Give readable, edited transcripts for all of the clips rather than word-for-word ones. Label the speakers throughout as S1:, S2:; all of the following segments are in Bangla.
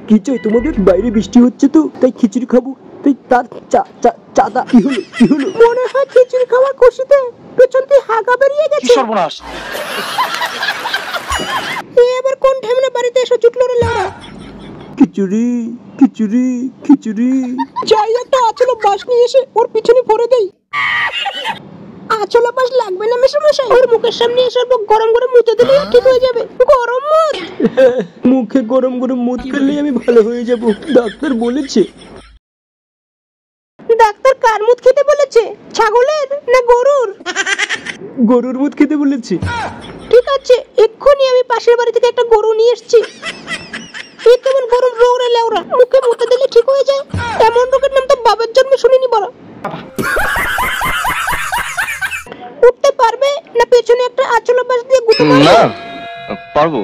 S1: কি চাই তোমাদের? বাইরে বৃষ্টি হচ্ছে তো, তাই খিচুড়ি খাবো। তাই তার চাঁদা কি হলো? মনে হয় খিচুড়ি খাওয়ার খুশিতে পেছন দিয়ে হাগা বেরিয়ে গেছে।
S2: সর্বনাশ!
S1: এবার কোন ঢেমনা বাড়িতে এসে জুটলো রে লেওরা? খিচুড়ি খিচুড়ি খিচুড়ি। যাই একটা আচলো বাস নিয়ে এসে ওর পিছনে ভরে দেই। আচলো বাস লাগবে না মেশামশাই, ওর মুখের সামনে এসে গরম গরম মুতে দিলে ঠিক হয়ে যাবে। গরম মুত? মুখে গরম গরম মুত খেলে আমি ভালো হয়ে যাব, ডাক্তার বলেছে। ডাক্তার কার মুত খেতে বলেছে? ছাগলের না গরুর? গরুর মুত খেতে বলেছে। ঠিক আছে, এক্ষুনি আমি পাশের বাড়ি থেকে একটা গরু নিয়ে এসেছি। এই কেমন গরম রোগ রে লেওরা, মুখে মুতে দিলে ঠিক হয়ে যায়? এমন রোগের নাম তো বাবার জন্মে শুনিনি বড়। উঠতে পারবে না পেছনে একটা আঁচল বাস দিয়ে গুঁতো মারবে?
S2: না, পারবো।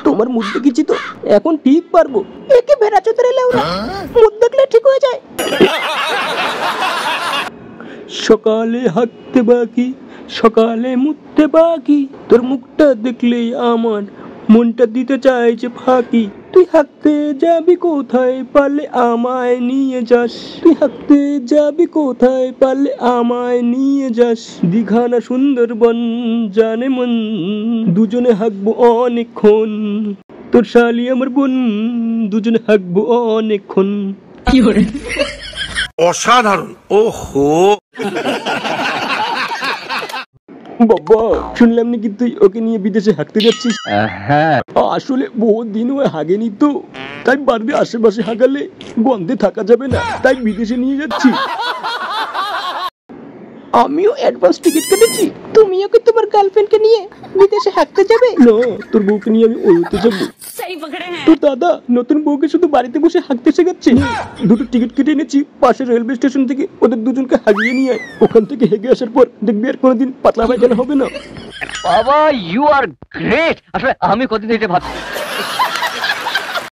S1: তোমার মুখ দেখেছি তো, এখন ঠিক পারবো। একে ভেড়াচোদ রে লেওরা, মুখ দেখলে ঠিক হয়ে যায়। সকালে হাঁটতে বাকি, সকালে মুততে বাকি, তোর মুখটা দেখলেই আমার মনটা দিতে চাইছে ফাঁকি। তুই হাঁটতে যাবি কোথায়, পারলে আমায় নিয়ে যাস। তুই হাঁটতে যাবি কোথায়, পারলে আমায় নিয়ে যাস। দীঘা না সুন্দরবন জানে মন, দুজনে হাঁকবো অনেকক্ষণ। তোর শালি আমার বোন, দুজনে হাঁকবো অনেকক্ষণ। কি করে?
S3: অসাধারণ! ওহো
S1: বাবা, শুনলাম নাকি তুই ওকে নিয়ে বিদেশে হাঁটতে যাচ্ছিস?
S2: হ্যাঁ,
S1: আসলে বহুত দিন ও হাগেনি তো, তাই বাড়ির আশেপাশে হাগালে গন্ধে থাকা যাবে না, তাই বিদেশে নিয়ে যাচ্ছি। আমিও অ্যাডভান্স টিকিট কেটেছি। তুমিও কি তোমার গার্লফ্রেন্ডকে নিয়ে বিদেশে হাঁটতে যাবে? না, তোর বউকে নিয়ে আমি ওতে যাবো। তোর দাদা নতুন বউকে শুধু বাড়িতে বসে হাঁটতে শেখাচ্ছে। দুটো টিকিট কেটে এনেছি পাশের রেলওয়ে স্টেশন থেকে, ওদের দুজনকে হাগিয়ে নিয়ে আয়। ওখান থেকে হেগে আসার পর দেখবি আর কোনোদিন পাতলা পায়খানা হবে না।
S2: বাবা ইউ আর গ্রেট। আসলে আমি কতদিন এটা ভাবছি।